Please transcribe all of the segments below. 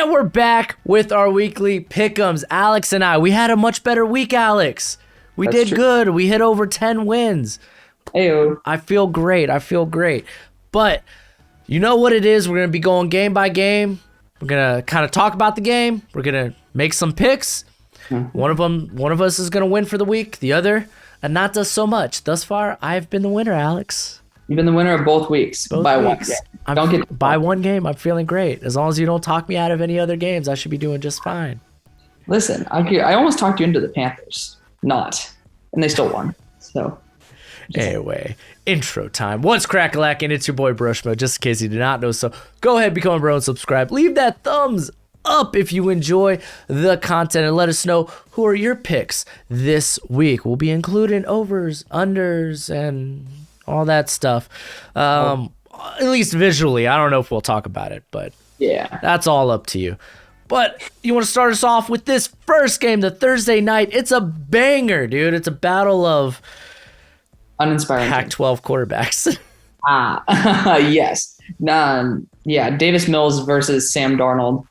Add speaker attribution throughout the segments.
Speaker 1: And we're back with our weekly pick'ems. Alex and I, we had a much better week, Alex. That's did true. Good. We hit over 10 wins.
Speaker 2: Ayo.
Speaker 1: I feel great. But you know what it is? We're going to be going game by game. We're going to kind of talk about the game. We're going to make some picks. One of us is going to win for the week. The other, and not does so much. Thus far, I've been the winner, Alex.
Speaker 2: You've been the winner of both weeks. By 1 game.
Speaker 1: By 1 game, I'm feeling great. As long as you don't talk me out of any other games, I should be doing just fine.
Speaker 2: Listen, I almost talked you into the Panthers. And they still won. So.
Speaker 1: Anyway, intro time. What's crack-a-lackin'? It's your boy Brushmo. Just in case you did not know so, go ahead, become a bro, and subscribe. Leave that thumbs up if you enjoy the content, and let us know who are your picks this week. We'll be including overs, unders, and all that stuff. At least visually. I don't know if we'll talk about it, but
Speaker 2: yeah,
Speaker 1: that's all up to you. But you want to start us off with this first game, the Thursday night. It's a banger, dude. It's a battle of
Speaker 2: uninspiring
Speaker 1: Pac-12 quarterbacks.
Speaker 2: Yes. Davis Mills versus Sam Darnold.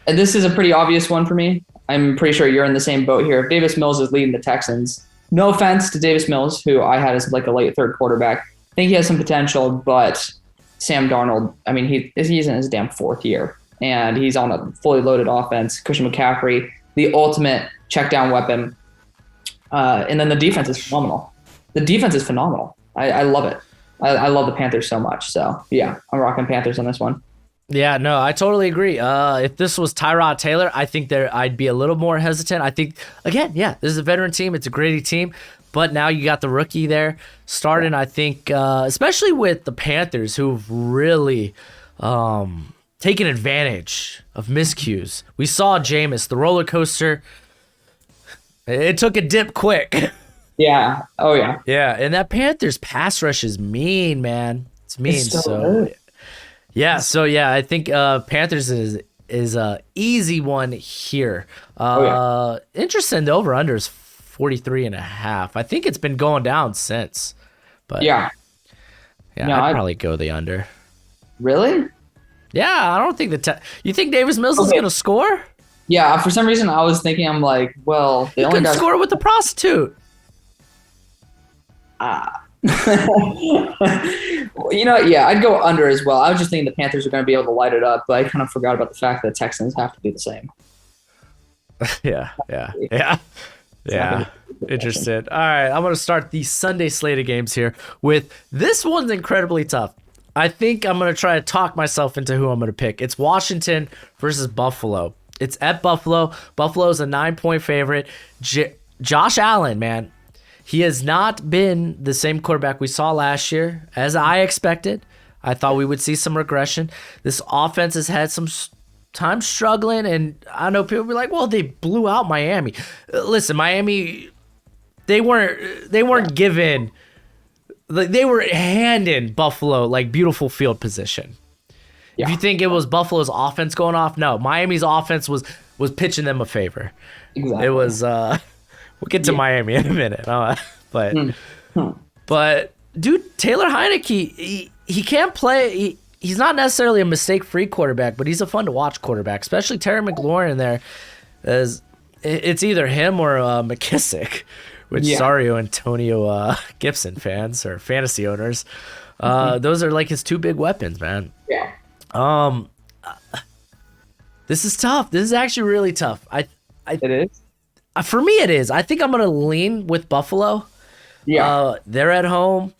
Speaker 2: And this is a pretty obvious one for me. I'm pretty sure you're in the same boat here. If Davis Mills is leading the Texans, no offense to Davis Mills, who I had as like a late third quarterback. I think he has some potential, but Sam Darnold, I mean, he's in his damn 4th year, and he's on a fully loaded offense. Christian McCaffrey, the ultimate check down weapon. And then the defense is phenomenal. I love it. I love the Panthers so much. So, yeah, I'm rocking Panthers on this one.
Speaker 1: Yeah, no, I totally agree. If this was Tyrod Taylor, I think I'd be a little more hesitant. I think, again, yeah, this is a veteran team. It's a gritty team. But now you got the rookie there starting, I think, especially with the Panthers, who've really taken advantage of miscues. We saw Jameis, the roller coaster. It took a dip quick.
Speaker 2: Yeah. Oh, yeah.
Speaker 1: Yeah, and that Panthers pass rush is mean, man. It's mean.
Speaker 2: Good.
Speaker 1: Yeah, I think Panthers is a easy one here. Interesting, the over-under is 43.5. I think it's been going down since. But
Speaker 2: yeah,
Speaker 1: I'd probably go the under.
Speaker 2: Really?
Speaker 1: Yeah, I don't think you think Davis Mills is going to score?
Speaker 2: Yeah, for some reason I was thinking, I'm like, well, they only
Speaker 1: could score with the prostitute.
Speaker 2: I'd go under as well. I was just thinking the Panthers are going to be able to light it up, but I kind of forgot about the fact that Texans have to do the same.
Speaker 1: Yeah. Interesting. All right, I'm going to start the Sunday slate of games here with this one's incredibly tough. I think I'm going to try to talk myself into who I'm going to pick. It's Washington versus Buffalo. It's at Buffalo. Buffalo's a 9-point favorite. Josh Allen, man. He has not been the same quarterback we saw last year, as I expected. I thought we would see some regression. This offense has had some time struggling, and I know people be like, well, they blew out Miami. Listen, Miami, they weren't given, like, they were handing Buffalo like beautiful field position. Yeah. If you think it was Buffalo's offense going off, no, Miami's offense was pitching them a favor.
Speaker 2: Exactly.
Speaker 1: It was we'll get to Miami in a minute. But dude, Taylor Heineke, he can't play. He's not necessarily a mistake-free quarterback, but he's a fun-to-watch quarterback, especially Terry McLaurin there. It's either him or McKissick, which, sorry, Antonio Gibson fans or fantasy owners. Those are like his 2 big weapons, man.
Speaker 2: Yeah.
Speaker 1: This is tough. This is actually really tough.
Speaker 2: It is?
Speaker 1: For me, it is. I think I'm going to lean with Buffalo.
Speaker 2: Yeah.
Speaker 1: They're at home.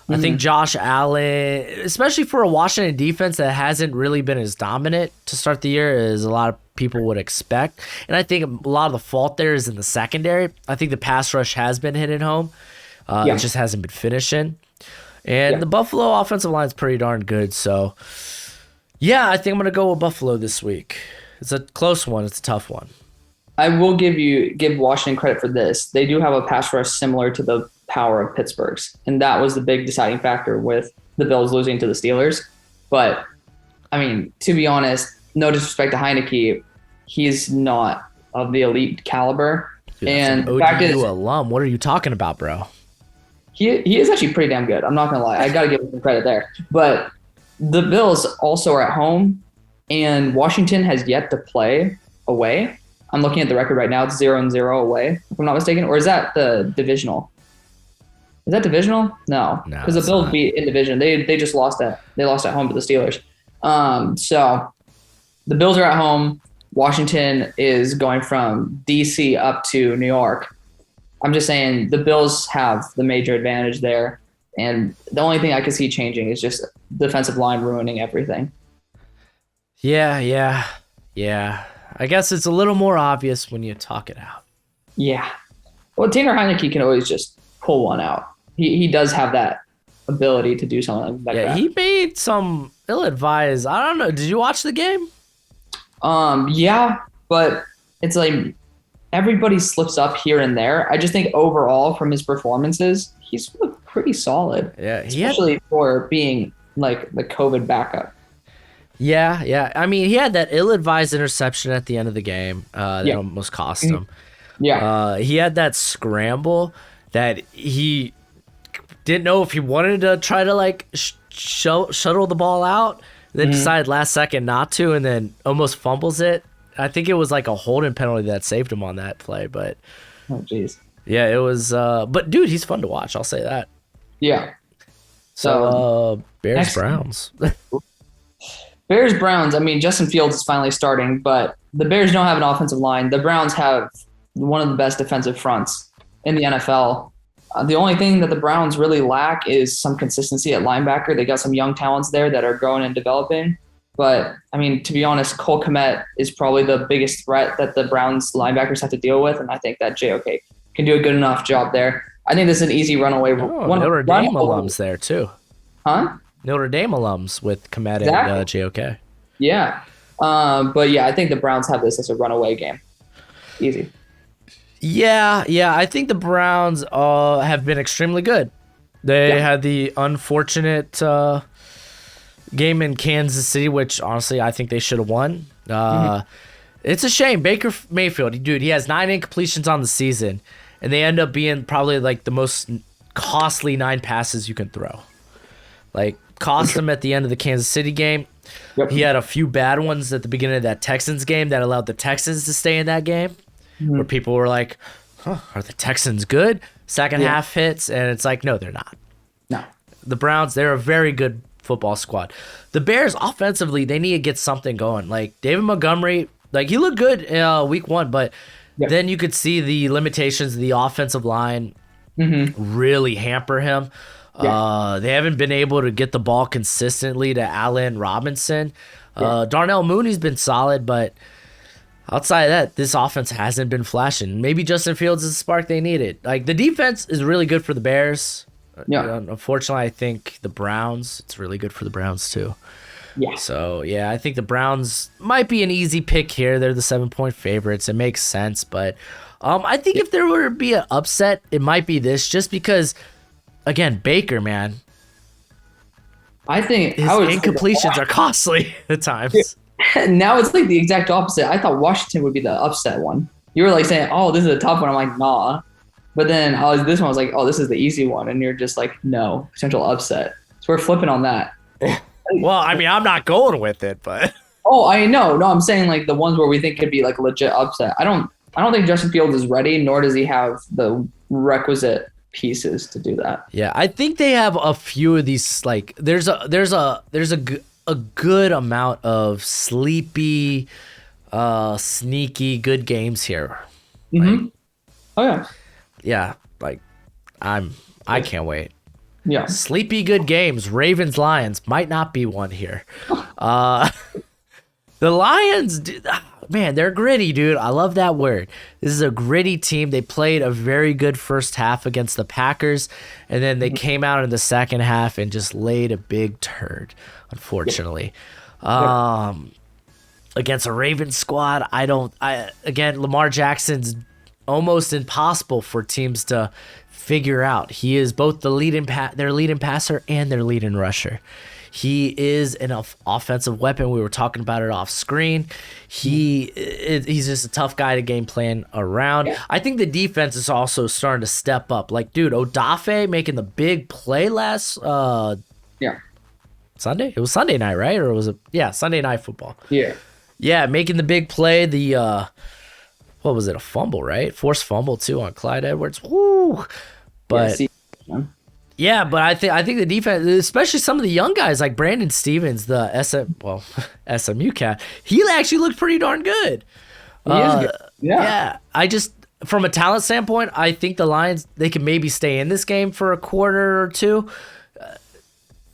Speaker 1: I think Josh Allen, especially for a Washington defense that hasn't really been as dominant to start the year as a lot of people would expect. And I think a lot of the fault there is in the secondary. I think the pass rush has been hitting home. It just hasn't been finishing. And the Buffalo offensive line is pretty darn good. So, yeah, I think I'm going to go with Buffalo this week. It's a close one. It's a tough one.
Speaker 2: I will give Washington credit for this. They do have a pass rush similar to the power of Pittsburgh's, and that was the big deciding factor with the Bills losing to the Steelers. But, I mean, to be honest, no disrespect to Heineke, he's not of the elite caliber.
Speaker 1: Dude,
Speaker 2: and
Speaker 1: the fact is, alum. What are you talking about, bro?
Speaker 2: He is actually pretty damn good. I'm not going to lie. I got to give him some credit there. But the Bills also are at home, and Washington has yet to play away. I'm looking at the record right now. It's 0-0 away, if I'm not mistaken. Or is that the divisional? Is that divisional? No, because the Bills beat in division. They just lost at home to the Steelers. So the Bills are at home. Washington is going from DC up to New York. I'm just saying the Bills have the major advantage there, and the only thing I can see changing is just defensive line ruining everything.
Speaker 1: Yeah. I guess it's a little more obvious when you talk it out.
Speaker 2: Yeah. Well, Taylor Heineke can always just pull one out. He does have that ability to do something like that.
Speaker 1: Yeah, he made some ill-advised. I don't know. Did you watch the game?
Speaker 2: Yeah, but it's like everybody slips up here and there. I just think overall from his performances, he's looked pretty solid.
Speaker 1: Yeah,
Speaker 2: especially for being like the COVID backup.
Speaker 1: Yeah. I mean, he had that ill-advised interception at the end of the game that almost cost him.
Speaker 2: Yeah.
Speaker 1: He had that scramble that he didn't know if he wanted to try to like shuttle the ball out, then decided last second not to, and then almost fumbles it. I think it was like a holding penalty that saved him on that play, but
Speaker 2: oh jeez.
Speaker 1: Yeah, it was. But dude, he's fun to watch. I'll say that.
Speaker 2: Yeah.
Speaker 1: So Bears Browns.
Speaker 2: Bears Browns. I mean, Justin Fields is finally starting, but the Bears don't have an offensive line. The Browns have one of the best defensive fronts in the NFL. The only thing that the Browns really lack is some consistency at linebacker. They got some young talents there that are growing and developing. But, I mean, to be honest, Cole Kmet is probably the biggest threat that the Browns linebackers have to deal with, and I think that JOK can do a good enough job there. I think this is an easy runaway.
Speaker 1: Notre Dame alums there, too.
Speaker 2: Huh?
Speaker 1: Notre Dame alums with Kmet and JOK.
Speaker 2: Yeah. But, yeah, I think the Browns have this as a runaway game. Easy.
Speaker 1: Yeah. I think the Browns have been extremely good. They had the unfortunate game in Kansas City, which honestly I think they should have won. It's a shame. Baker Mayfield, dude, he has 9 incompletions on the season, and they end up being probably like the most costly 9 passes you can throw. Like, cost him at the end of the Kansas City game. He had a few bad ones at the beginning of that Texans game that allowed the Texans to stay in that game, where people were like, are the Texans good? Second half hits, and it's like, no, they're not.
Speaker 2: No.
Speaker 1: The Browns, they're a very good football squad. The Bears, offensively, they need to get something going. Like, David Montgomery, like, he looked good week 1, but then you could see the limitations of the offensive line really hamper him. They haven't been able to get the ball consistently to Allen Robinson. Darnell Mooney's been solid, but outside of that, this offense hasn't been flashing. Maybe Justin Fields is the spark they needed. Like, the defense is really good for the Bears. Unfortunately, I think the Browns, it's really good for the Browns too. Yeah. So, yeah, I think the Browns might be an easy pick here. They're the 7-point favorites. It makes sense, but I think if there were to be an upset, it might be this, just because, again, Baker, man,
Speaker 2: I think
Speaker 1: his incompletions are costly at times.
Speaker 2: Now it's like the exact opposite. I thought Washington would be the upset one. You were like saying, oh, this is a tough one. I'm like, nah. But then this one was like, oh, this is the easy one. And you're just like, no, potential upset. So we're flipping on that.
Speaker 1: Well, I mean, I'm not going with it, but.
Speaker 2: Oh, I know. No, I'm saying like the ones where we think could be like legit upset. I don't think Justin Fields is ready, nor does he have the requisite pieces to do that.
Speaker 1: Yeah, I think they have a few of these. Like, there's a good amount of sleepy, sneaky good games here. Like,
Speaker 2: oh yeah.
Speaker 1: Yeah, like I can't wait.
Speaker 2: Yeah.
Speaker 1: Sleepy good games. Ravens Lions might not be one here. The Lions, man, they're gritty, dude. I love that word. This is a gritty team. They played a very good first half against the Packers, and then they came out in the second half and just laid a big turd, unfortunately. Against a Ravens squad, again, Lamar Jackson's almost impossible for teams to figure out. He is both their leading passer and their leading rusher. He is an offensive weapon. We were talking about it off screen. He's just a tough guy to game plan around. Yeah. I think the defense is also starting to step up. Like, dude, Odafe making the big play last Sunday? It was Sunday night, right? Or was it? Yeah, Sunday night football.
Speaker 2: Yeah.
Speaker 1: Yeah, making the big play. The what was it? A fumble, right? Forced fumble too on Clyde Edwards. Woo! But yeah, but I think the defense, especially some of the young guys like Brandon Stevens, the SMU cat, he actually looked pretty darn good.
Speaker 2: He is good.
Speaker 1: Yeah. I just, from a talent standpoint, I think the Lions, they can maybe stay in this game for a quarter or two.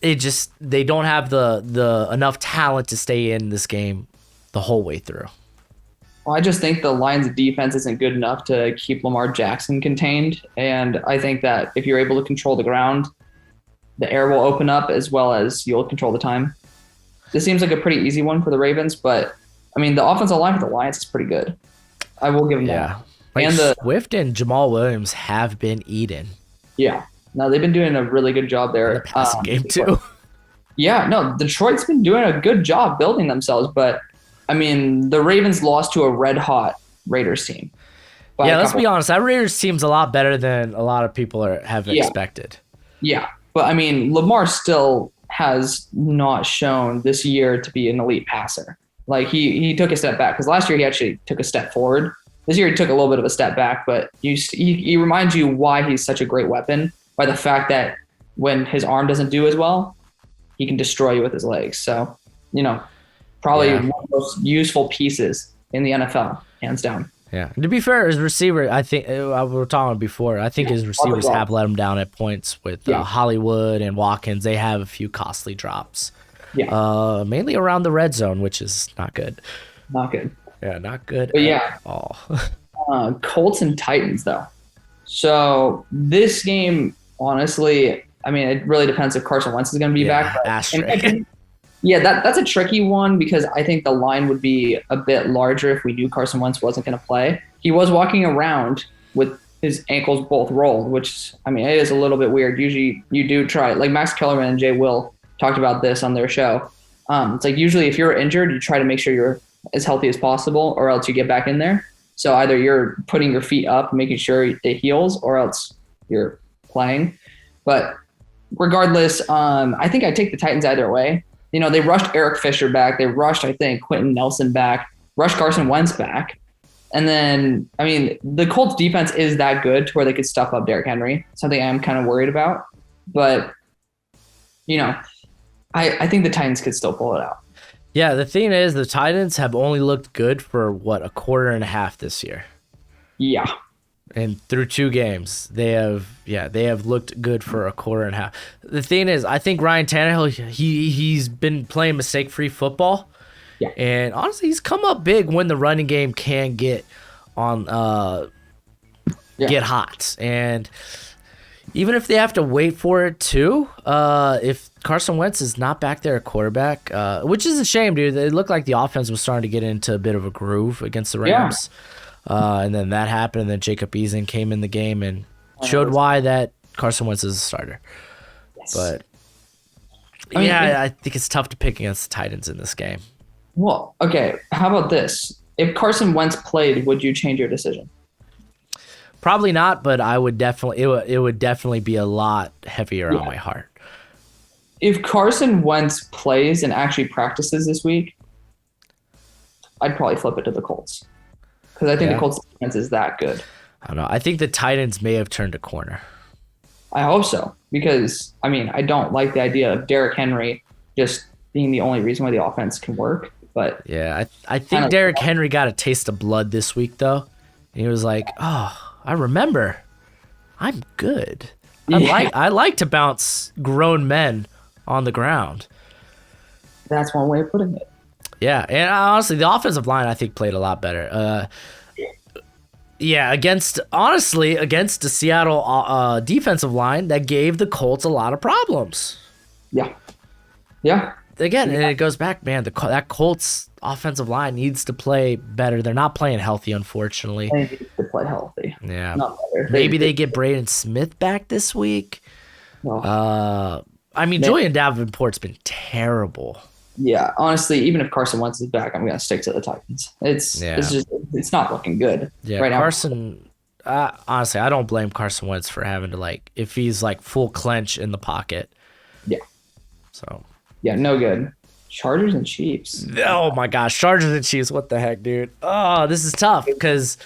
Speaker 1: They don't have the enough talent to stay in this game the whole way through.
Speaker 2: Well, I just think the Lions' defense isn't good enough to keep Lamar Jackson contained. And I think that if you're able to control the ground, the air will open up as well as you'll control the time. This seems like a pretty easy one for the Ravens, but, I mean, the offensive line for the Lions is pretty good. I will give them that.
Speaker 1: Like
Speaker 2: and
Speaker 1: Swift and Jamal Williams have been eating.
Speaker 2: Yeah. No, they've been doing a really good job there.
Speaker 1: The passing game, too.
Speaker 2: Yeah, no, Detroit's been doing a good job building themselves, but I mean, the Ravens lost to a red-hot Raiders team.
Speaker 1: Yeah, let's be honest. That Raiders team's a lot better than a lot of people have expected.
Speaker 2: Yeah, but I mean, Lamar still has not shown this year to be an elite passer. Like, he took a step back, because last year he actually took a step forward. This year he took a little bit of a step back, but he reminds you why he's such a great weapon by the fact that when his arm doesn't do as well, he can destroy you with his legs. So, probably one of the most useful pieces in the NFL, hands down.
Speaker 1: Yeah. And to be fair, his receiver, I think we were talking before. I think his receivers have let him down at points with Hollywood and Watkins. They have a few costly drops. Yeah. Mainly around the red zone, which is not good.
Speaker 2: Not good.
Speaker 1: Yeah, not good
Speaker 2: at
Speaker 1: all.
Speaker 2: Colts and Titans, though. So this game, honestly, I mean, it really depends if Carson Wentz is going to be back. Yeah, that's a tricky one because I think the line would be a bit larger if we knew Carson Wentz wasn't going to play. He was walking around with his ankles both rolled, which, I mean, it is a little bit weird. Usually you do try, like Max Kellerman and Jay Will talked about this on their show. It's like usually if you're injured, you try to make sure you're as healthy as possible or else you get back in there. So either you're putting your feet up, making sure it heals, or else you're playing. But regardless, I think I'd take the Titans either way. They rushed Eric Fisher back. They rushed, I think, Quentin Nelson back, rushed Carson Wentz back. And then, I mean, the Colts defense is that good to where they could stuff up Derrick Henry, something I'm kind of worried about. But, I think the Titans could still pull it out.
Speaker 1: Yeah, the thing is, the Titans have only looked good for, a quarter and a half this year.
Speaker 2: Yeah.
Speaker 1: And through 2 games, they have looked good for a quarter and a half. The thing is, I think Ryan Tannehill, he's been playing mistake-free football.
Speaker 2: Yeah.
Speaker 1: And honestly, he's come up big when the running game can get hot. And even if they have to wait for it too, if Carson Wentz is not back there at quarterback, which is a shame, dude. It looked like the offense was starting to get into a bit of a groove against the Rams. Yeah. And then that happened, and then Jacob Eason came in the game and showed why that Carson Wentz is a starter. Yes. But, I think it's tough to pick against the Titans in this game.
Speaker 2: Well, okay, how about this? If Carson Wentz played, would you change your decision?
Speaker 1: Probably not, but I would definitely. It would definitely be a lot heavier on my heart.
Speaker 2: If Carson Wentz plays and actually practices this week, I'd probably flip it to the Colts. Because I think the Colts defense is that good.
Speaker 1: I don't know. I think the Titans may have turned a corner.
Speaker 2: I hope so. Because, I mean, I don't like the idea of Derrick Henry just being the only reason why the offense can work. But
Speaker 1: yeah, I think Derrick Henry got a taste of blood this week, though. And he was like, oh, I remember. I'm good. I like to bounce grown men on the ground.
Speaker 2: That's one way of putting it.
Speaker 1: Yeah, and honestly, the offensive line, I think, played a lot better. Against the Seattle defensive line that gave the Colts a lot of problems.
Speaker 2: Yeah.
Speaker 1: Again, and it goes back, man, that Colts offensive line needs to play better. They're not playing healthy, unfortunately.
Speaker 2: They need to play healthy.
Speaker 1: Yeah. Maybe they get Braden Smith back this week. No. Julian Davenport's been terrible.
Speaker 2: Yeah, honestly, even if Carson Wentz is back, I'm gonna stick to the Titans. It's not looking good right now.
Speaker 1: Carson, honestly, I don't blame Carson Wentz for having to if he's full clench in the pocket.
Speaker 2: Yeah.
Speaker 1: So
Speaker 2: Yeah, no good. Chargers and Chiefs.
Speaker 1: Oh my gosh, Chargers and Chiefs. What the heck, dude? Oh, this is tough because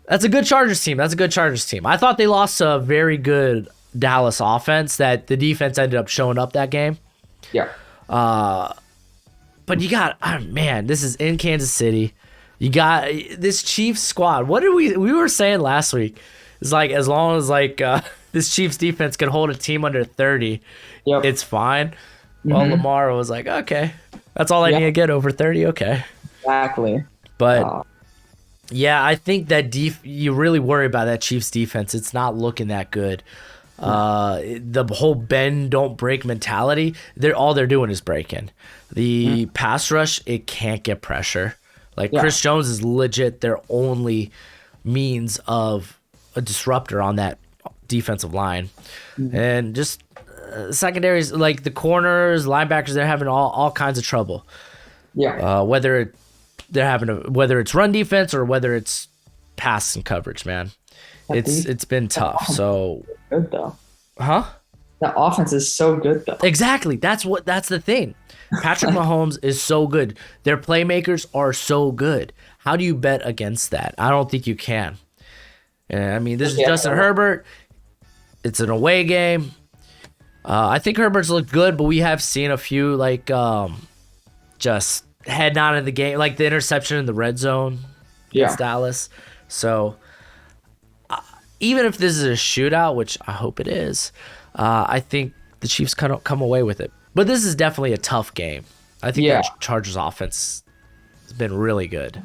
Speaker 1: that's a good Chargers team. That's a good Chargers team. I thought they lost to a very good Dallas offense that the defense ended up showing up that game.
Speaker 2: Yeah.
Speaker 1: But you got, oh man, this is in Kansas City. You got this Chiefs squad. What did we were saying last week? It's like as long as this Chiefs defense can hold a team under 30, it's fine. Well, Lamar was like, okay, that's all I need to get over 30. Okay.
Speaker 2: Exactly.
Speaker 1: But yeah, I think that you really worry about that Chiefs defense. It's not looking that good. The whole bend don't break mentality. All they're doing is breaking. The pass rush, it can't get pressure. Like Chris Jones is legit their only means of a disruptor on that defensive line, and just secondaries like the corners, linebackers, they're having all kinds of trouble.
Speaker 2: Yeah.
Speaker 1: Whether it's run defense or whether it's pass and coverage, man. It's been tough. So
Speaker 2: good though.
Speaker 1: Huh?
Speaker 2: The offense is so good though.
Speaker 1: Exactly. That's the thing. Patrick Mahomes is so good. Their playmakers are so good. How do you bet against that? I don't think you can. I mean, this is Justin Herbert. It's an away game. I think Herbert's looked good, but we have seen a few just heading out of the game, like the interception in the red zone against Dallas. So even if this is a shootout, which I hope it is, I think the Chiefs come away with it. But this is definitely a tough game. I think the Chargers offense has been really good.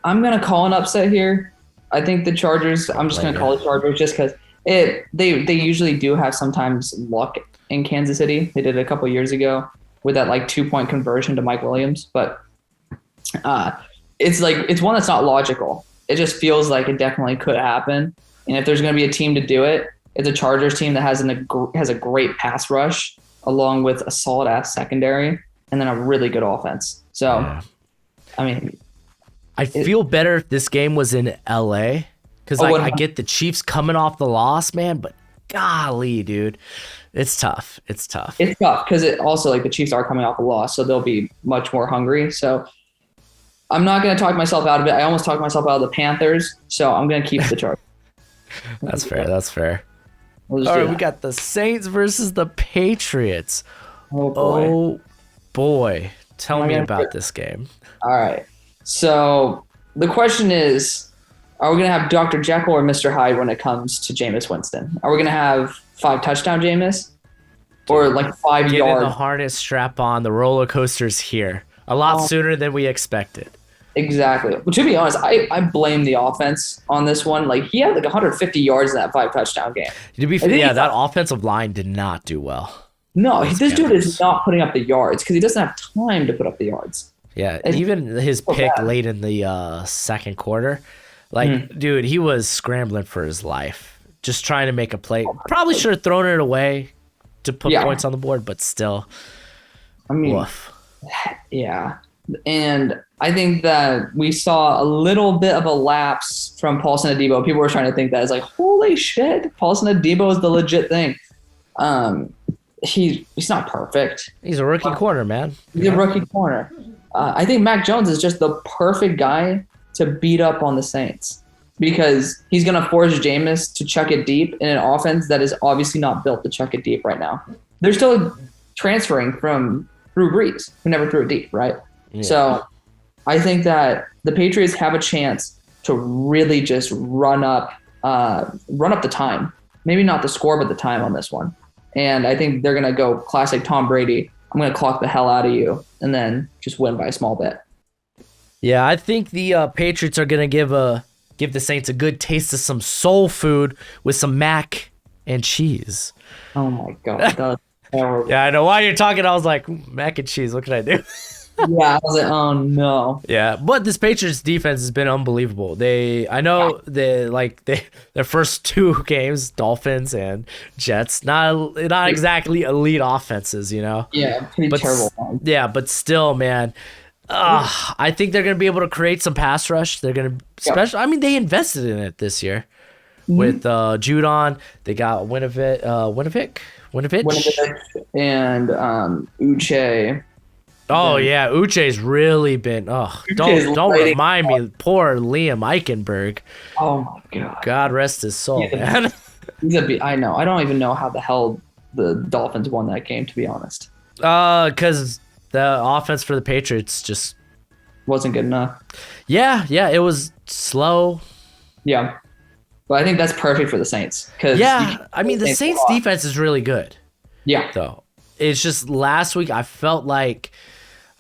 Speaker 2: I'm going to call an upset here. I think the Chargers, I'm just going to call the Chargers just because they usually do have sometimes luck in Kansas City. They did it a couple years ago with that 2-point conversion to Mike Williams. But it's one that's not logical. It just feels like it definitely could happen. And if there's going to be a team to do it, it's a Chargers team that has a great pass rush along with a solid ass secondary and then a really good offense. So, I mean,
Speaker 1: I feel better if this game was in LA because I get the Chiefs coming off the loss, man, but golly, dude, it's tough. It's tough because it also the Chiefs are coming off a loss, so they'll be much more hungry. So I'm not going to talk myself out of it. I almost talked myself out of the Panthers, so I'm going to keep the Chargers. That's fair. All right, we got the Saints versus the Patriots. Oh boy. Tell me about this game. All right. So the question is, are we going to have Dr. Jekyll or Mr. Hyde when it comes to Jameis Winston? Are we going to have 5 touchdown Jameis or 5 yards? The harness strap on. The roller coaster's here a lot sooner than we expected. Exactly. Well, to be honest, I blame the offense on this one. He had 150 yards in that 5 touchdown game. To be fair, that offensive line did not do well. No, this dude is not putting up the yards because he doesn't have time to put up the yards. Yeah, even his pick late in the second quarter, dude, he was scrambling for his life, just trying to make a play. Probably should have thrown it away to put points on the board, but still. I mean, woof. Yeah. And I think that we saw a little bit of a lapse from Paulson Adebo. People were trying to think that it's holy shit, Paulson Adebo is the legit thing. He's not perfect. He's a rookie corner, man. He's a rookie corner. I think Mac Jones is just the perfect guy to beat up on the Saints because he's going to force Jameis to chuck it deep in an offense that is obviously not built to chuck it deep right now. They're still transferring from Drew Brees, who never threw it deep, right? Yeah. So I think that the Patriots have a chance to really just run up the time. Maybe not the score, but the time on this one. And I think they're going to go classic Tom Brady. I'm going to clock the hell out of you and then just win by a small bit. Yeah, I think the Patriots are going to give the Saints a good taste of some soul food with some mac and cheese. Oh, my God. That's horrible. Yeah, I know. While you're talking, I was like, mac and cheese, what can I do? Yeah, I was like, oh no. Yeah, but this Patriots defense has been unbelievable. Their first 2 games, Dolphins and Jets, not exactly elite offenses, you know. Yeah, pretty terrible. Yeah, but still, man. I think they're gonna be able to create some pass rush. They're gonna I mean, they invested in it this year. with Judon. They got Winovich
Speaker 2: and Uche.
Speaker 1: Oh yeah, Uche's really been. Oh, don't remind me. Poor Liam Eichenberg.
Speaker 2: Oh my god.
Speaker 1: God rest his soul, man.
Speaker 2: I know. I don't even know how the hell the Dolphins won that game, to be honest.
Speaker 1: Because the offense for the Patriots just
Speaker 2: wasn't good enough.
Speaker 1: Yeah, it was slow.
Speaker 2: Yeah, but I think that's perfect for the Saints.
Speaker 1: I mean, the Saints defense is really good.
Speaker 2: Yeah,
Speaker 1: though it's just last week I felt like.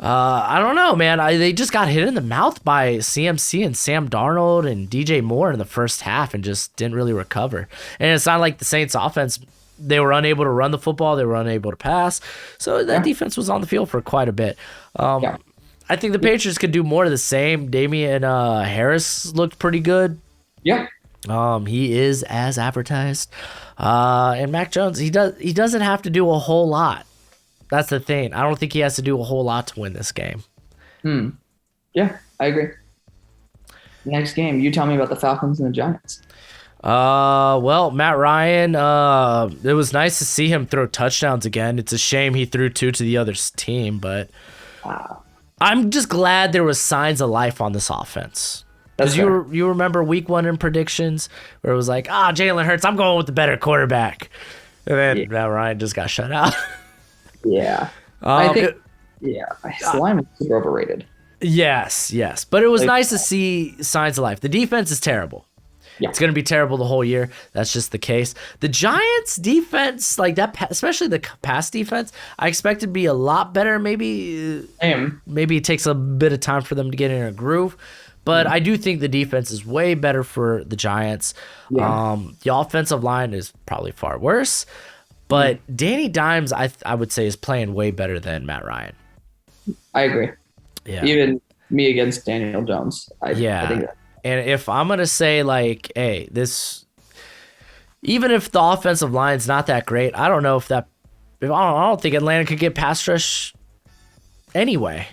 Speaker 1: I don't know, man. They just got hit in the mouth by CMC and Sam Darnold and DJ Moore in the first half and just didn't really recover. And it's not like the Saints offense, they were unable to run the football. They were unable to pass. So that defense was on the field for quite a bit. I think the Patriots could do more of the same. Damian Harris looked pretty good.
Speaker 2: Yeah.
Speaker 1: He is as advertised. And Mac Jones, he doesn't have to do a whole lot. That's the thing. I don't think he has to do a whole lot to win this game.
Speaker 2: Yeah, I agree. Next game, you tell me about the Falcons and the Giants.
Speaker 1: Well, Matt Ryan, it was nice to see him throw touchdowns again. It's a shame he threw 2 to the other team, but I'm just glad there was signs of life on this offense. Because you remember week 1 in predictions where it was like, Jalen Hurts, I'm going with the better quarterback. And then Matt Ryan just got shut out.
Speaker 2: Yeah. I think Slime is super overrated.
Speaker 1: Yes. But it was nice to see signs of life. The defense is terrible. Yeah. It's going to be terrible the whole year. That's just the case. The Giants defense, like that, especially the pass defense, I expect it to be a lot better. Maybe it takes a bit of time for them to get in a groove. But I do think the defense is way better for the Giants. Yeah. The offensive line is probably far worse. But Danny Dimes, I would say, is playing way better than Matt Ryan.
Speaker 2: I agree.
Speaker 1: Yeah.
Speaker 2: Even me against Daniel Jones. I think that.
Speaker 1: And if I'm going to say, like, hey, even if the offensive line's not that great, I don't know I don't think Atlanta could get pass rush anyway.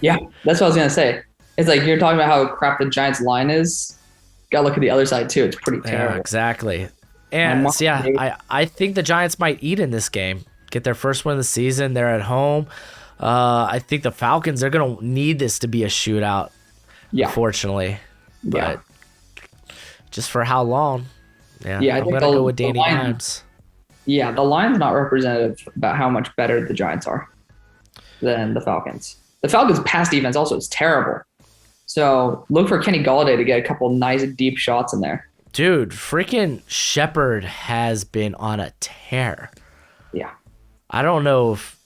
Speaker 2: Yeah, that's what I was going to say. It's like you're talking about how crap the Giants line is. Got to look at the other side, too. It's pretty terrible.
Speaker 1: Yeah, exactly. And I think the Giants might eat in this game. Get their first win of the season. They're at home. I think the Falcons, they're going to need this to be a shootout, unfortunately. But just for how long? Yeah, I'm going to go with Danny Dimes.
Speaker 2: Yeah, the line's not representative about how much better the Giants are than the Falcons. The Falcons' pass defense also is terrible. So look for Kenny Golladay to get a couple nice deep shots in there.
Speaker 1: Dude, freaking Shepard has been on a tear.
Speaker 2: Yeah.
Speaker 1: I don't know if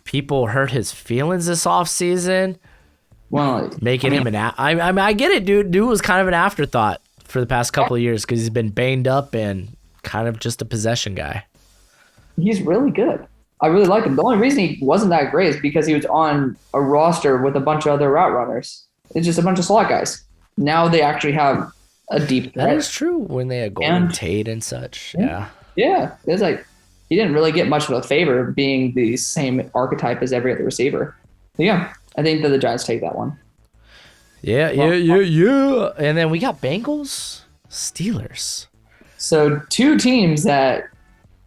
Speaker 1: people hurt his feelings this offseason.
Speaker 2: Well,
Speaker 1: making him I get it, dude. Dude was kind of an afterthought for the past couple of years because he's been banged up and kind of just a possession guy.
Speaker 2: He's really good. I really like him. The only reason he wasn't that great is because he was on a roster with a bunch of other route runners. It's just a bunch of slot guys. Now they actually have a deep threat.
Speaker 1: That is true when they had Golden Tate and such. Yeah.
Speaker 2: Yeah. It's like he didn't really get much of a favor being the same archetype as every other receiver. But yeah, I think that the Giants take that one.
Speaker 1: Yeah. And then we got Bengals, Steelers.
Speaker 2: So 2 teams that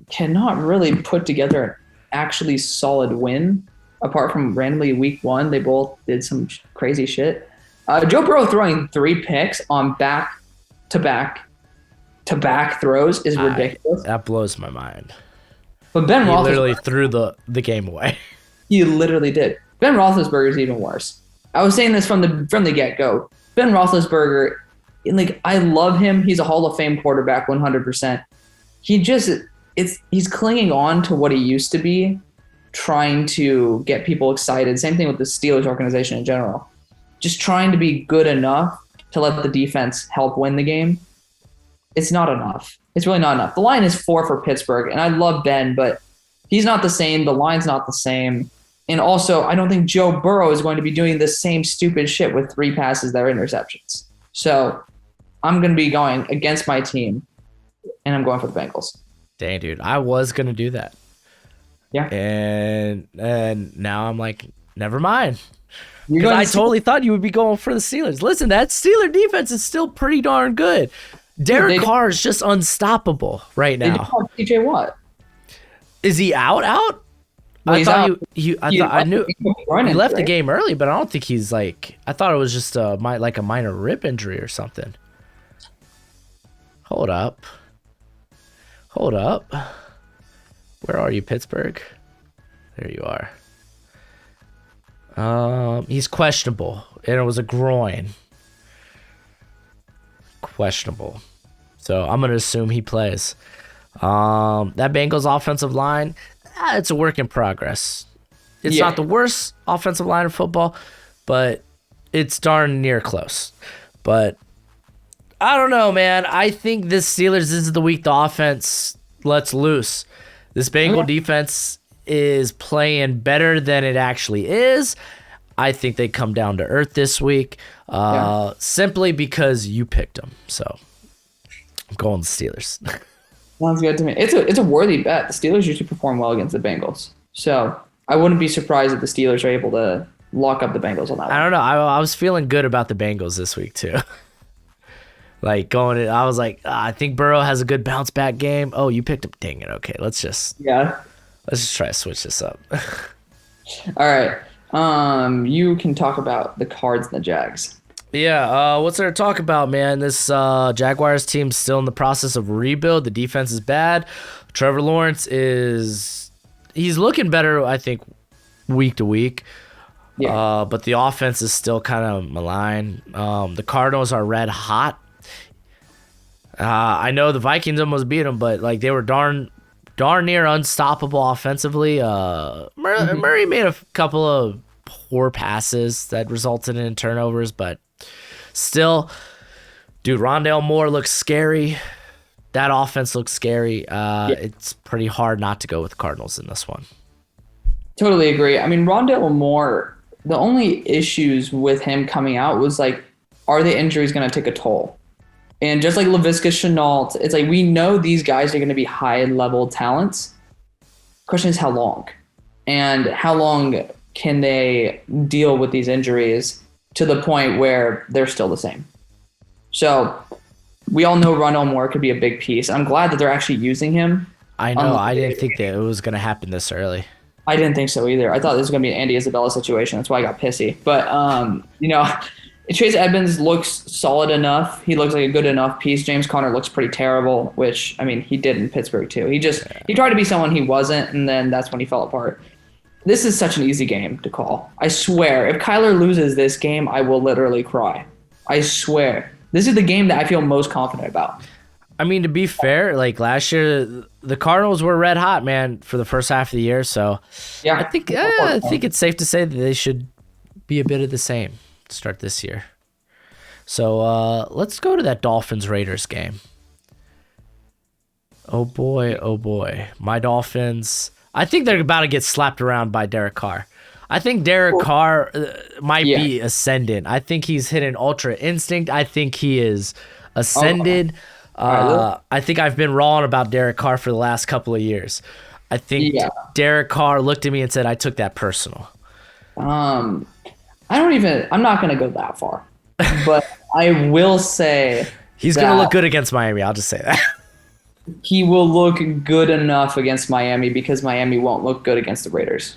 Speaker 2: cannot really put together an actually solid win. Apart from randomly week 1, they both did some crazy shit. Joe Burrow throwing 3 picks on back-to-back throws is ridiculous.
Speaker 1: That blows my mind.
Speaker 2: But Ben Roethlisberger
Speaker 1: literally threw the game away.
Speaker 2: He literally did. Ben Roethlisberger is even worse. I was saying this from the get-go. Ben Roethlisberger, I love him. He's a Hall of Fame quarterback, 100%. He's clinging on to what he used to be, trying to get people excited. Same thing with the Steelers organization in general. Just trying to be good enough to let the defense help win the game. It's not enough. It's really not enough. The line is 4 for Pittsburgh, and I love Ben, but he's not the same. The line's not the same. And also, I don't think Joe Burrow is going to be doing the same stupid shit with 3 passes that are interceptions. So I'm going to be going against my team, and I'm going for the Bengals.
Speaker 1: Dang, dude. I was going to do that.
Speaker 2: Yeah.
Speaker 1: And now I'm like, never mind. Because I totally thought you would be going for the Steelers. Listen, that Steeler defense is still pretty darn good. Derek Carr is just unstoppable right
Speaker 2: They
Speaker 1: now.
Speaker 2: don't have TJ Watt.
Speaker 1: Is he out?
Speaker 2: Well,
Speaker 1: I thought I knew he left the
Speaker 2: right?
Speaker 1: game early, but I don't think he's like. I thought it was just like a minor rib injury or something. Hold up. Where are you, Pittsburgh? There you are. He's questionable, and it was a groin. Questionable. So I'm gonna assume he plays. That Bengals offensive line, it's a work in progress. It's not the worst offensive line in football, but it's darn near close. But I don't know, man. I think this Steelers, this is the week the offense lets loose. This Bengal defense is playing better than it actually is. I think they come down to earth this week, simply because you picked them. So I'm going the Steelers.
Speaker 2: Sounds good to me. It's a worthy bet. The Steelers usually perform well against the Bengals, so I wouldn't be surprised if the Steelers are able to lock up the Bengals on that one.
Speaker 1: I don't know. I was feeling good about the Bengals this week too. Like I was like, I think Burrow has a good bounce back game. Oh, you picked him. Dang it. Okay, let's just try to switch this up.
Speaker 2: All right. You can talk about the Cards and the Jags.
Speaker 1: Yeah, what's there to talk about, man? This Jaguars team's still in the process of rebuild. The defense is bad. Trevor Lawrence he's looking better, I think, week to week. Yeah. But the offense is still kind of malign. The Cardinals are red hot. I know the Vikings almost beat them, but like they were darn near unstoppable offensively. Murray made a couple of poor passes that resulted in turnovers, but still, dude, Rondale Moore looks scary. That offense looks scary. It's pretty hard not to go with the Cardinals in this one.
Speaker 2: Totally agree. I mean, Rondale Moore, the only issues with him coming out was like, are the injuries going to take a toll? And just like Laviska Shenault, it's like we know these guys are going to be high-level talents. Question is how long? And how long can they deal with these injuries to the point where they're still the same? So we all know Rondale Moore could be a big piece. I'm glad that they're actually using him. I know.
Speaker 1: I didn't think that it was going to happen this early.
Speaker 2: I didn't think so either. I thought this was going to be an Andy Isabella situation. That's why I got pissy. But, Chase Edmonds looks solid enough. He looks like a good enough piece. James Conner looks pretty terrible, which, I mean, he did in Pittsburgh too. He tried to be someone he wasn't, and then that's when he fell apart. This is such an easy game to call. I swear, if Kyler loses this game, I will literally cry. I swear. This is the game that I feel most confident about.
Speaker 1: I mean, to be fair, like last year, the Cardinals were red hot, man, for the first half of the year. So yeah, I think it's safe to say that they should be a bit of the same to start this year. So let's go to that Dolphins-Raiders game. Oh boy. My Dolphins, I think they're about to get slapped around by Derek Carr. I think Derek Carr might be ascendant. I think he's hit an ultra instinct. I think he is ascended. I think I've been wrong about Derek Carr for the last couple of years. I think Derek Carr looked at me and said, I took that personal.
Speaker 2: I'm not going to go that far. But I will say
Speaker 1: he's going to look good against Miami. I'll just say that.
Speaker 2: He will look good enough against Miami because Miami won't look good against the Raiders.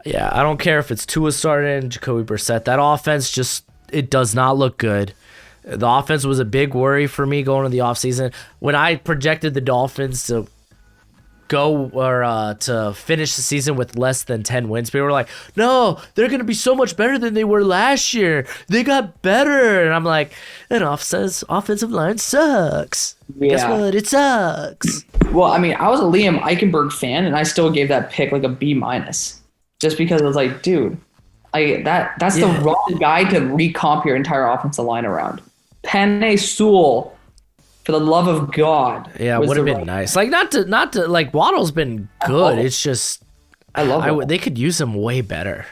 Speaker 1: Yeah, I don't care if it's Tua starting, Jacoby Brissett. That offense it does not look good. The offense was a big worry for me going into the offseason. When I projected the Dolphins to to finish the season with less than 10 wins, people were like, no, they're going to be so much better than they were last year. They got better. And I'm like, that offensive line sucks. Yeah. Guess what? It sucks.
Speaker 2: Well, I mean, I was a Liam Eichenberg fan, and I still gave that pick like a B-, just because I was like, dude, that's the wrong guy to recomp your entire offensive line around. Penei Sewell, for the love of God.
Speaker 1: Yeah, would have been nice. Like not to like Waddle's been good. It's just I love they could use him way better.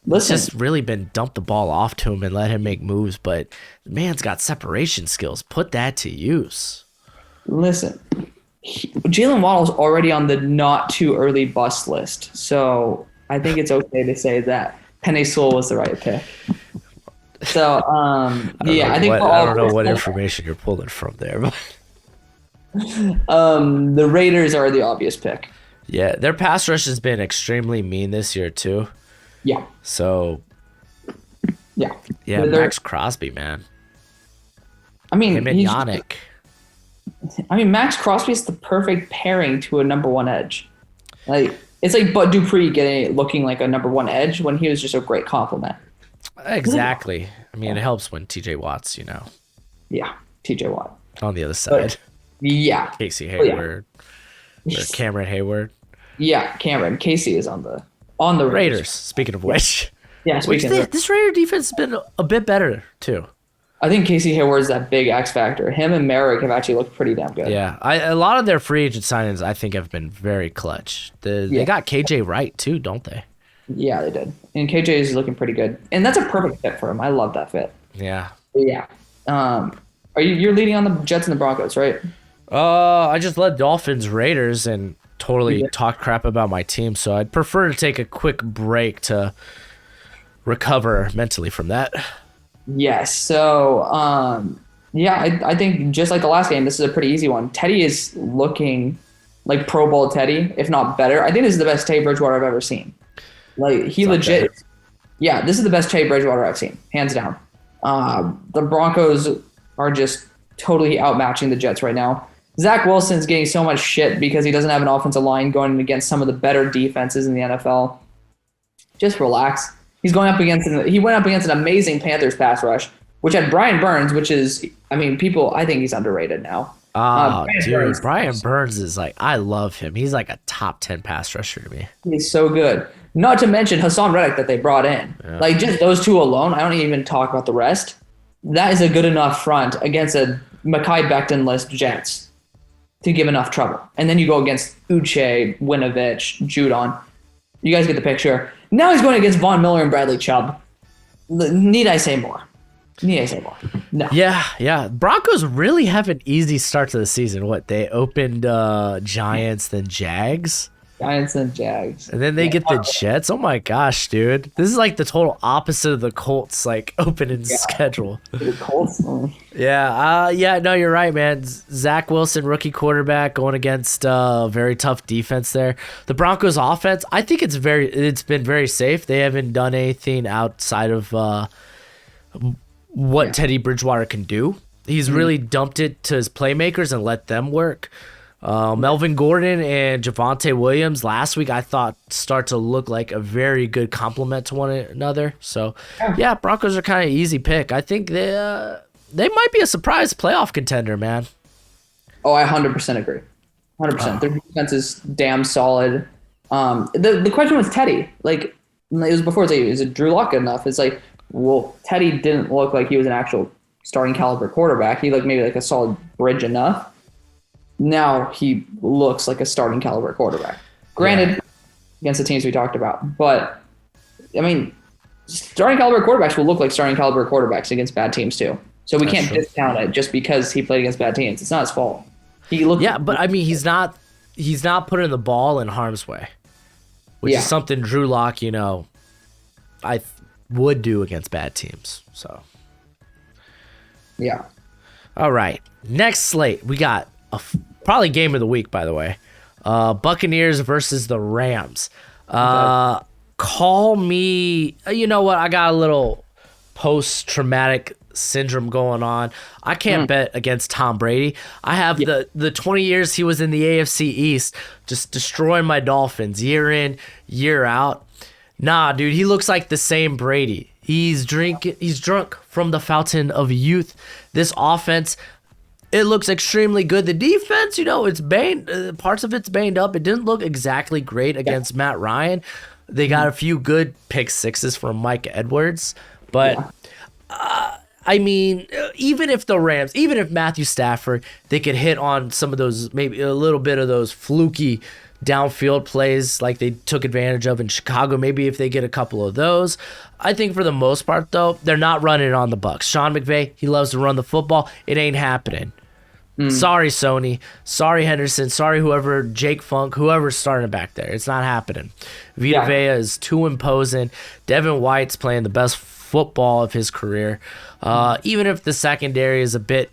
Speaker 1: Listen, it's just really been dump the ball off to him and let him make moves, but the man's got separation skills. Put that to use.
Speaker 2: Listen, Jalen Waddle's already on the not too early bust list, so I think it's okay to say that Penei Sewell was the right pick. So, I think
Speaker 1: I don't know what information you're pulling from there, but
Speaker 2: The Raiders are the obvious pick.
Speaker 1: Yeah, their pass rush has been extremely mean this year too.
Speaker 2: Yeah,
Speaker 1: So
Speaker 2: yeah.
Speaker 1: yeah, Max Crosby, man.
Speaker 2: I mean,
Speaker 1: Him and Yannick.
Speaker 2: Max Crosby is the perfect pairing to a number one edge. Like it's like Bud Dupree looking like a number one edge when he was just a great compliment.
Speaker 1: Exactly. I mean, it helps when TJ Watt's,
Speaker 2: Yeah, TJ Watt
Speaker 1: on the other side.
Speaker 2: Yeah,
Speaker 1: Casey Hayward, or Cameron Hayward.
Speaker 2: Yeah, Cameron. Casey is on the Raiders.
Speaker 1: Speaking of which,
Speaker 2: yeah.
Speaker 1: This Raider defense has been a bit better too.
Speaker 2: I think Casey Hayward is that big X factor. Him and Merrick have actually looked pretty damn good.
Speaker 1: Yeah, a lot of their free agent signings I think have been very clutch. They got KJ Wright too, don't they?
Speaker 2: Yeah, they did. And KJ is looking pretty good, and that's a perfect fit for him. I love that fit.
Speaker 1: Yeah.
Speaker 2: Yeah. You're leading on the Jets and the Broncos, right?
Speaker 1: I just led Dolphins Raiders and totally talked crap about my team, so I'd prefer to take a quick break to recover mentally from that.
Speaker 2: Yes. So, I think just like the last game, this is a pretty easy one. Teddy is looking like Pro Bowl Teddy, if not better. I think this is the best Teddy Bridgewater I've ever seen. Like he legit. Better. Yeah, this is the best Teddy Bridgewater I've seen, hands down. The Broncos are just totally outmatching the Jets right now. Zach Wilson's getting so much shit because he doesn't have an offensive line going against some of the better defenses in the NFL. Just relax. He went up against an amazing Panthers pass rush, which had Brian Burns, which is, I think he's underrated now.
Speaker 1: Brian Burns is like, I love him. He's like a top 10 pass rusher to me.
Speaker 2: He's so good. Not to mention Hassan Reddick that they brought in. Yeah. Like just those two alone, I don't even talk about the rest. That is a good enough front against a Mekhi Becton-less Jets to give enough trouble. And then you go against Uche, Winovich, Judon. You guys get the picture. Now he's going against Von Miller and Bradley Chubb. Need I say more? No.
Speaker 1: Yeah. Broncos really have an easy start to the season. They opened Giants, then Jags.
Speaker 2: Giants and Jags.
Speaker 1: And then they get the Jets. Oh my gosh, dude. This is like the total opposite of the Colts opening schedule.
Speaker 2: The Colts?
Speaker 1: Yeah, no, you're right, man. Zach Wilson, rookie quarterback, going against a very tough defense there. The Broncos offense, I think it's been very safe. They haven't done anything outside of what Teddy Bridgewater can do. He's really dumped it to his playmakers and let them work. Melvin Gordon and Javonte Williams last week I thought start to look like a very good complement to one another. So yeah, Broncos are kind of easy pick. I think they might be a surprise playoff contender, man.
Speaker 2: Oh, I 100% agree. 100%. Their defense is damn solid. The question was Teddy. Like it was before. Is it Drew Lock enough? It's like, well, Teddy didn't look like he was an actual starting caliber quarterback. He looked maybe like a solid bridge enough. Now he looks like a starting caliber quarterback. Granted, against the teams we talked about. But, starting caliber quarterbacks will look like starting caliber quarterbacks against bad teams too. So we can't discount it just because he played against bad teams. It's not his fault.
Speaker 1: But he's not putting the ball in harm's way, which is something Drew Lock, I would do against bad teams. So,
Speaker 2: yeah.
Speaker 1: All right. Next slate, we got probably game of the week, by the way. Buccaneers versus the Rams. Call me, you know what? I got a little post-traumatic syndrome going on. I can't bet against Tom Brady. I have the 20 years he was in the AFC East just destroying my Dolphins year in, year out. Nah, dude, he looks like the same Brady. He's drunk from the fountain of youth. This offense, it looks extremely good. The defense, it's banged. Parts of it's banged up. It didn't look exactly great against Matt Ryan. They got a few good pick sixes from Mike Edwards. But, even if Matthew Stafford, they could hit on some of those, maybe a little bit of those fluky downfield plays like they took advantage of in Chicago. Maybe if they get a couple of those. I think for the most part, though, they're not running it on the Bucs. Sean McVay, he loves to run the football. It ain't happening. Sorry, Sony. Sorry, Henderson. Sorry, whoever, Jake Funk, whoever's starting back there. It's not happening. Vita Vea is too imposing. Devin White's playing the best football of his career. Even if the secondary is a bit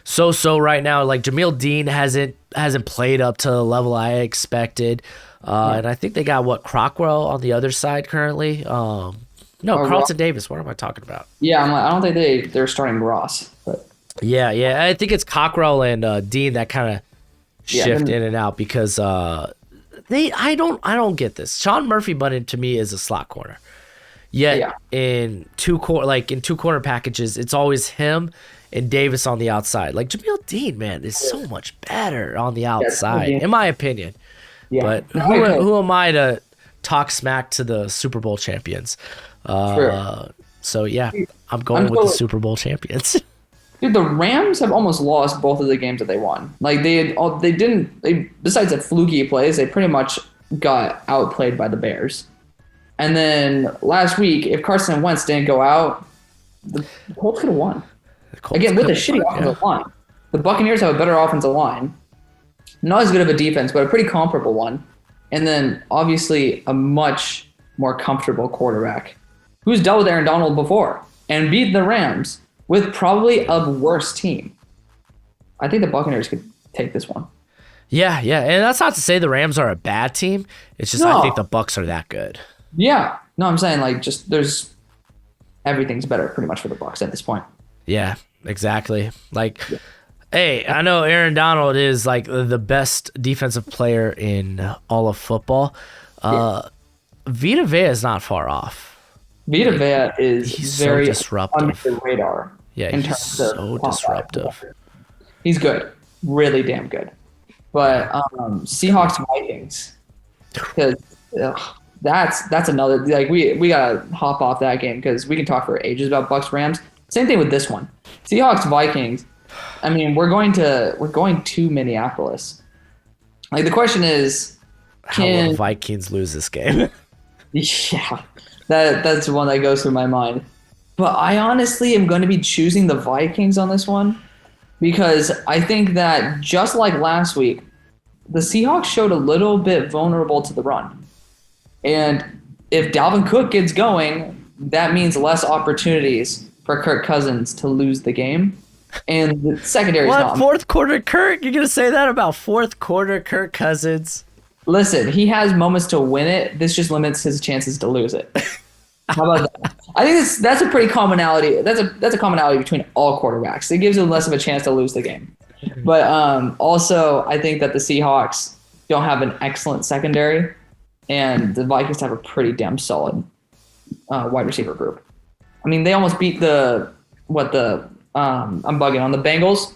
Speaker 1: so right now. Like Jamil Dean hasn't played up to the level I expected, and I think they got Crockwell on the other side currently. No, Carlton Davis. What am I talking about?
Speaker 2: Yeah, I don't think they're starting Ross, but
Speaker 1: yeah. I think it's Cockrell and Dean that kind of shift in and out because I don't get this. Sean Murphy Bunting to me is a slot corner. Yet in two corner packages, it's always him and Davis on the outside. Like Jamil Dean, man, is so much better on the outside, in my opinion. Yeah. But who am I to talk smack to the Super Bowl champions? So yeah, I'm going with the Super Bowl champions.
Speaker 2: Dude, the Rams have almost lost both of the games that they won. Like besides the fluky plays, they pretty much got outplayed by the Bears. And then last week, if Carson Wentz didn't go out, the Colts could have won. Again, with a shitty offensive line. The Buccaneers have a better offensive line. Not as good of a defense, but a pretty comparable one. And then, obviously, a much more comfortable quarterback who's dealt with Aaron Donald before and beat the Rams with probably a worse team. I think the Buccaneers could take this one.
Speaker 1: Yeah. And that's not to say the Rams are a bad team. It's just I think the Bucs are that good.
Speaker 2: Yeah. No, I'm saying everything's better pretty much for the Bucs at this point.
Speaker 1: Yeah, exactly. Hey, I know Aaron Donald is like the best defensive player in all of football. Vita Vea is not far off.
Speaker 2: Vita Vea is very
Speaker 1: disruptive
Speaker 2: under the radar.
Speaker 1: Yeah, he's so disruptive.
Speaker 2: He's good, really damn good. But Seahawks Vikings, because that's another we gotta hop off that game because we can talk for ages about Bucs Rams. Same thing with this one, Seahawks Vikings. I mean, we're going to Minneapolis. Like the question is,
Speaker 1: how will the Vikings lose this game?
Speaker 2: Yeah, that's the one that goes through my mind. But I honestly am going to be choosing the Vikings on this one because I think that just like last week, the Seahawks showed a little bit vulnerable to the run. And if Dalvin Cook gets going, that means less opportunities for Kirk Cousins to lose the game. And the secondary is not.
Speaker 1: Fourth quarter Kirk? You're going to say that about fourth quarter Kirk Cousins?
Speaker 2: Listen, he has moments to win it. This just limits his chances to lose it. How about that? I think that's a pretty commonality. That's a commonality between all quarterbacks. It gives them less of a chance to lose the game. But also, I think that the Seahawks don't have an excellent secondary, and the Vikings have a pretty damn solid wide receiver group. I mean, they almost beat I'm bugging on the Bengals,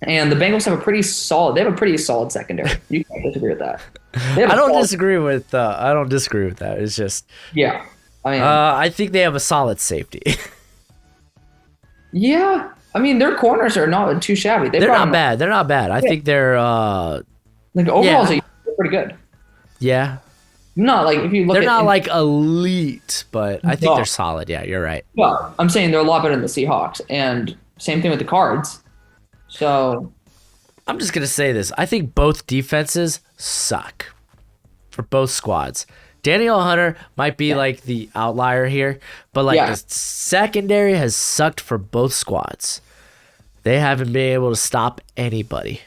Speaker 2: and the Bengals have a pretty solid secondary. You can't disagree with that. I
Speaker 1: don't disagree with that. It's just I think they have a solid safety.
Speaker 2: Yeah, I mean their corners are not too shabby.
Speaker 1: They're not bad. They're not bad. I think they're
Speaker 2: overall they're pretty good.
Speaker 1: Yeah.
Speaker 2: No, like if you look,
Speaker 1: they're not like elite, but I think they're solid. Yeah, you're right.
Speaker 2: Well, I'm saying they're a lot better than the Seahawks, and same thing with the Cards. So,
Speaker 1: I'm just gonna say this: I think both defenses suck for both squads. Daniel Hunter might be like the outlier here, but the secondary has sucked for both squads. They haven't been able to stop anybody.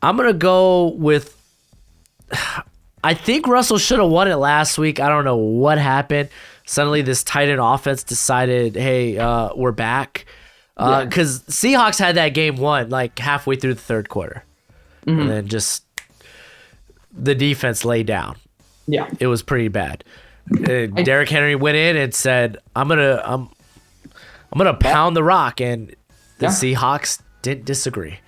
Speaker 1: I'm gonna go with. I think Russell should have won it last week. I don't know what happened. Suddenly this tight end offense decided, hey, we're back. Because Seahawks had that game won like halfway through the third quarter. Mm-hmm. And then just the defense laid down.
Speaker 2: Yeah.
Speaker 1: It was pretty bad. Derrick Henry went in and said, I'm gonna pound the rock, and the Seahawks didn't disagree.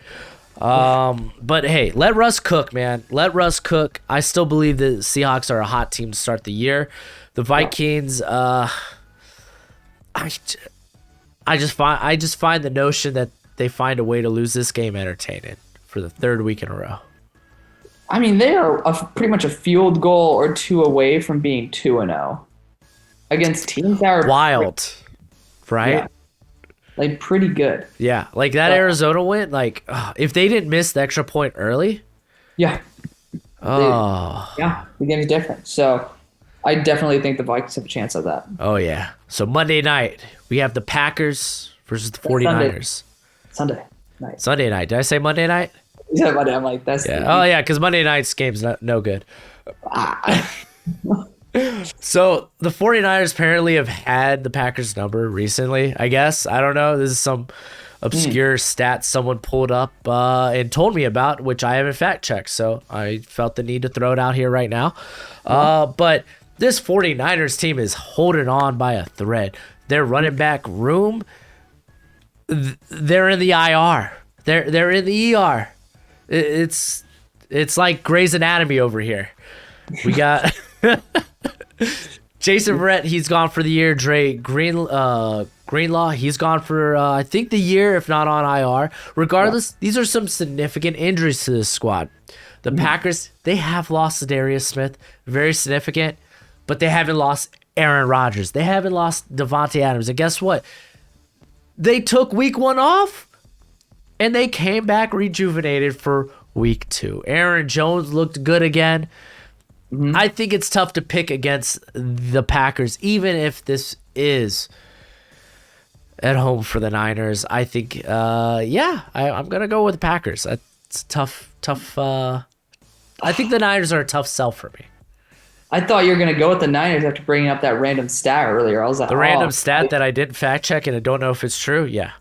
Speaker 1: But hey, let Russ cook, man. Let Russ cook. I still believe the Seahawks are a hot team to start the year. The Vikings, I just find the notion that they find a way to lose this game entertaining for the third week in a row.
Speaker 2: I mean, they are pretty much a field goal or two away from being 2-0 against teams that are
Speaker 1: wild, right?
Speaker 2: Yeah. Like pretty good.
Speaker 1: Yeah, like that Arizona win. Like if they didn't miss the extra point early.
Speaker 2: Yeah.
Speaker 1: The
Speaker 2: game's different. So I definitely think the Vikings have a chance of that.
Speaker 1: Oh yeah. So Monday night we have the Packers versus the 49ers.
Speaker 2: Sunday. Nice.
Speaker 1: Sunday night. Did I say Monday night?
Speaker 2: You said Monday. I'm like, that's
Speaker 1: Yeah. Oh yeah, because Monday night's game's no good. So the 49ers apparently have had the Packers number recently, I guess. I don't know. This is some obscure stat someone pulled up and told me about, which I haven't fact checked. So I felt the need to throw it out here right now. But this 49ers team is holding on by a thread. Their running back room, they're in the IR. They're in the ER. It's like Grey's Anatomy over here. We got Jason Verrett, he's gone for the year. Dre Greenlaw, he's gone for I think the year, if not on IR. Regardless, these are some significant injuries to this squad. The Packers, they have lost Darius Smith, very significant, but they haven't lost Aaron Rodgers. They haven't lost Devontae Adams. And guess what? They took week 1 off, and they came back rejuvenated for week 2. Aaron Jones looked good again. I think it's tough to pick against the Packers, even if this is at home for the Niners. I think, I'm going to go with the Packers. It's tough. I think the Niners are a tough sell for me.
Speaker 2: I thought you were going to go with the Niners after bringing up that random stat earlier. I was like,
Speaker 1: random stat that I didn't fact check and I don't know if it's true. Yeah.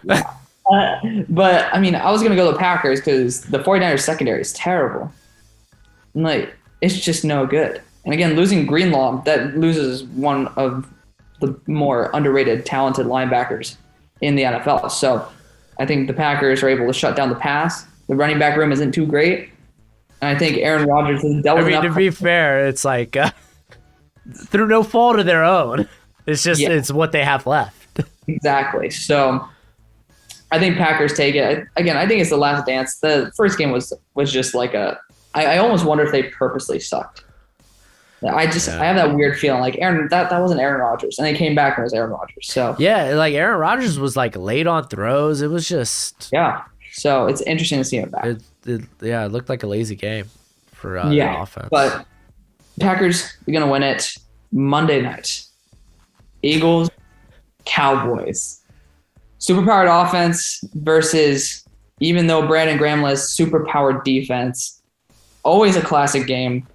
Speaker 2: But, I mean, I was going to go with the Packers because the 49ers secondary is terrible. Like, it's just no good. And again, losing Greenlaw, that loses one of the more underrated, talented linebackers in the NFL. So I think the Packers are able to shut down the pass. The running back room isn't too great. And I think Aaron Rodgers has dealt with enough.
Speaker 1: To be fair, it's like through no fault of their own. It's just it's what they have left.
Speaker 2: Exactly. So I think Packers take it. Again, I think it's the last dance. The first game was just like I almost wonder if they purposely sucked. I have that weird feeling like that wasn't Aaron Rodgers, and they came back and it was Aaron Rodgers. So
Speaker 1: yeah, like Aaron Rodgers was like late on throws. It was just
Speaker 2: So it's interesting to see him back.
Speaker 1: It looked like a lazy game for the offense.
Speaker 2: But Packers are gonna win it Monday night. Eagles, Cowboys, superpowered offense versus, even though Brandon Graham has superpowered defense. Always a classic game.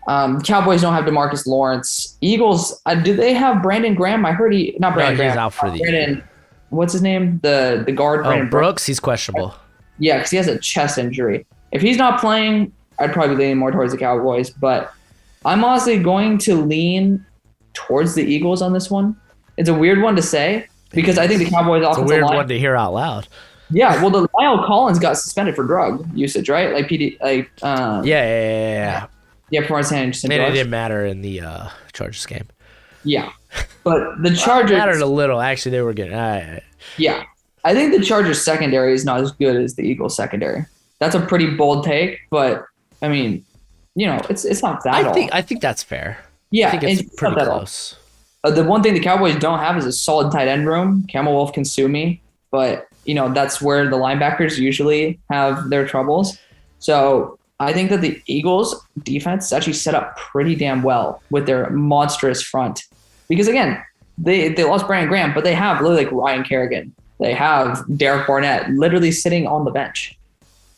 Speaker 2: Cowboys don't have DeMarcus Lawrence. Eagles, do they have Brandon Graham? I heard he's
Speaker 1: out for the
Speaker 2: year. What's his name? The guard. Brandon
Speaker 1: Brooks. He's questionable.
Speaker 2: Yeah, because he has a chest injury. If he's not playing, I'd probably lean more towards the Cowboys. But I'm honestly going to lean towards the Eagles on this one. It's a weird one to say because I think the Cowboys offensive line.
Speaker 1: It's a weird one to hear out loud.
Speaker 2: Yeah, well, the Lyle Collins got suspended for drug usage, right? Like
Speaker 1: Yeah.
Speaker 2: Yeah, performance enhancing drugs.
Speaker 1: It didn't matter in the Chargers game.
Speaker 2: Yeah, but the Chargers
Speaker 1: mattered a little. Actually, they were getting.
Speaker 2: Yeah, I think the Chargers secondary is not as good as the Eagles secondary. That's a pretty bold take, but I mean, it's not that.
Speaker 1: I think that's fair.
Speaker 2: Yeah,
Speaker 1: I think it's pretty close.
Speaker 2: The one thing the Cowboys don't have is a solid tight end room. Campbell Wolf can sue me, but that's where the linebackers usually have their troubles. So I think that the Eagles defense is actually set up pretty damn well with their monstrous front. Because again, they lost Brandon Graham, but they have literally like Ryan Kerrigan. They have Derek Barnett literally sitting on the bench.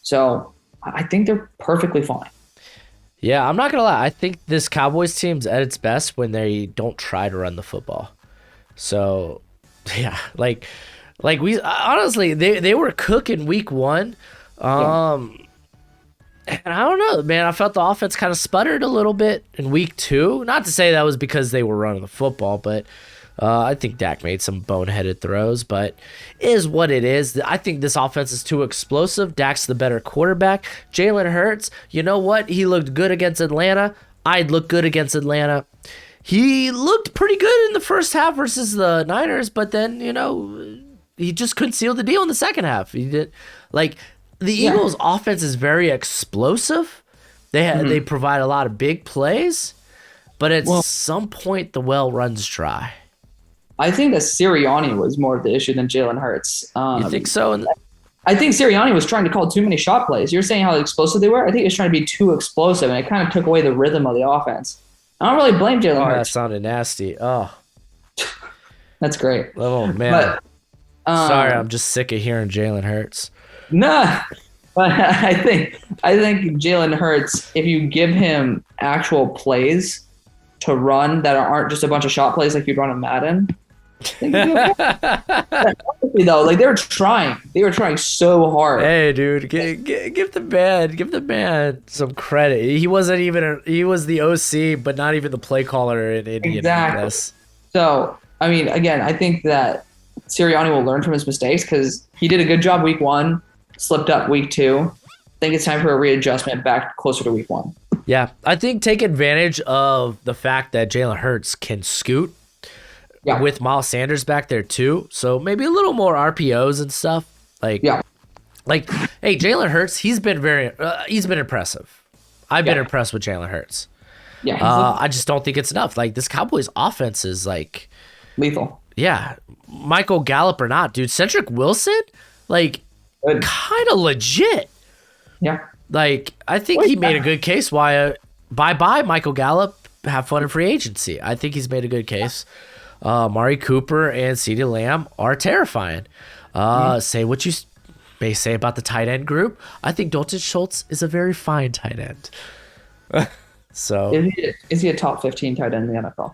Speaker 2: So I think they're perfectly fine.
Speaker 1: Yeah, I'm not going to lie. I think this Cowboys team's at its best when they don't try to run the football. So, yeah, like we honestly, they were cooking week 1. And I don't know, man. I felt the offense kind of sputtered a little bit in week 2. Not to say that was because they were running the football, but I think Dak made some boneheaded throws, but it is what it is. I think this offense is too explosive. Dak's the better quarterback. Jalen Hurts, you know what? He looked good against Atlanta. I'd look good against Atlanta. He looked pretty good in the first half versus the Niners, but then, he just couldn't seal the deal in the second half. He did the Eagles' offense is very explosive. They provide a lot of big plays, but at some point the well runs dry.
Speaker 2: I think that Sirianni was more of the issue than Jalen Hurts.
Speaker 1: You think so?
Speaker 2: I think Sirianni was trying to call too many shot plays. You're saying how explosive they were? I think he was trying to be too explosive, and it kind of took away the rhythm of the offense. I don't really blame Jalen Hurts.
Speaker 1: That sounded nasty. Oh.
Speaker 2: That's great.
Speaker 1: Oh, man.
Speaker 2: But
Speaker 1: Sorry, I'm just sick of hearing Jalen Hurts.
Speaker 2: Nah, but I think Jalen Hurts, if you give him actual plays to run that aren't just a bunch of shot plays like you'd run in Madden. Honestly, though, like they were trying so hard.
Speaker 1: Hey, dude, give the man some credit. He wasn't even he was the OC, but not even the play caller in Indianapolis.
Speaker 2: So, I mean, again, I think that Sirianni will learn from his mistakes because he did a good job week 1, slipped up week 2. I think it's time for a readjustment back closer to week 1.
Speaker 1: Yeah, I think take advantage of the fact that Jalen Hurts can scoot. Yeah. With Miles Sanders back there too, so maybe a little more RPOs and stuff. Hey, Jalen Hurts, he's been impressive. I've been impressed with Jalen Hurts. Yeah, I just don't think it's enough. Like this Cowboys offense is like
Speaker 2: lethal.
Speaker 1: Yeah, Michael Gallup or not, dude. Cedric Wilson, like kind of legit.
Speaker 2: Yeah,
Speaker 1: like I think he made a good case. Why? Bye, Michael Gallup. Have fun in free agency. I think he's made a good case. Mari Cooper and CeeDee Lamb are terrifying. Say what you may say about the tight end group. I think Dalton Schultz is a very fine tight end. So
Speaker 2: is he a top 15 tight end in the NFL?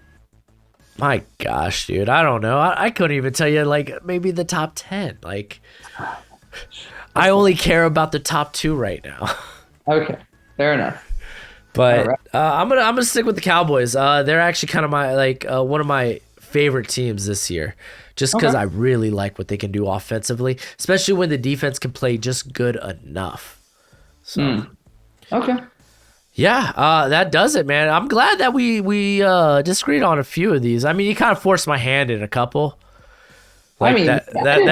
Speaker 1: My gosh, dude, I don't know. I couldn't even tell you. Like maybe the top 10. Like I only care about the top 2 right now.
Speaker 2: Okay, fair enough.
Speaker 1: But right. I'm gonna stick with the Cowboys. They're actually kind of my one of my favorite teams this year, just because I really like what they can do offensively, especially when the defense can play just good enough. So, yeah, that does it, man. I'm glad that we disagreed on a few of these. I mean, you kind of forced my hand in a couple. Like that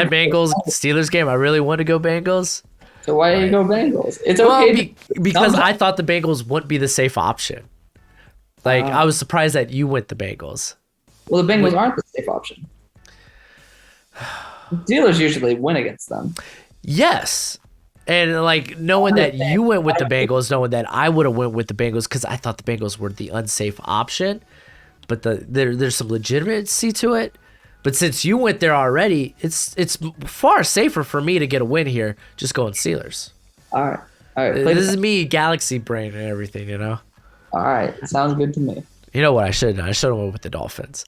Speaker 1: Bengals Steelers game, I really want to go Bengals.
Speaker 2: So why do you go Bengals? It's okay
Speaker 1: because I thought the Bengals wouldn't be the safe option. Like I was surprised that you went the Bengals.
Speaker 2: Well, the Bengals aren't the safe option. The Steelers usually win against them.
Speaker 1: Yes. And like knowing that you went with the Bengals, knowing that I would have went with the Bengals because I thought the Bengals were the unsafe option. But there's some legitimacy to it. But since you went there already, it's far safer for me to get a win here just going Steelers.
Speaker 2: All right.
Speaker 1: This is me, Galaxy brain and everything, you know?
Speaker 2: All right. Sounds good to me.
Speaker 1: You know what I should have done? I should have went with the Dolphins.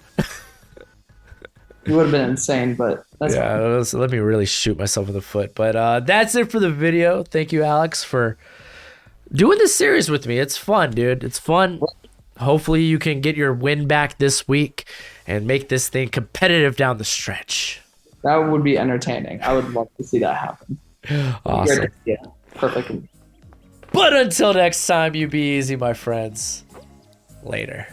Speaker 2: You would have been insane, but that's fine.
Speaker 1: So let me really shoot myself in the foot. But that's it for the video. Thank you, Alex, for doing this series with me. It's fun, dude. It's fun. Hopefully you can get your win back this week and make this thing competitive down the stretch.
Speaker 2: That would be entertaining. I would love to see that happen.
Speaker 1: Awesome.
Speaker 2: Yeah, perfect.
Speaker 1: But until next time, you be easy, my friends. Later.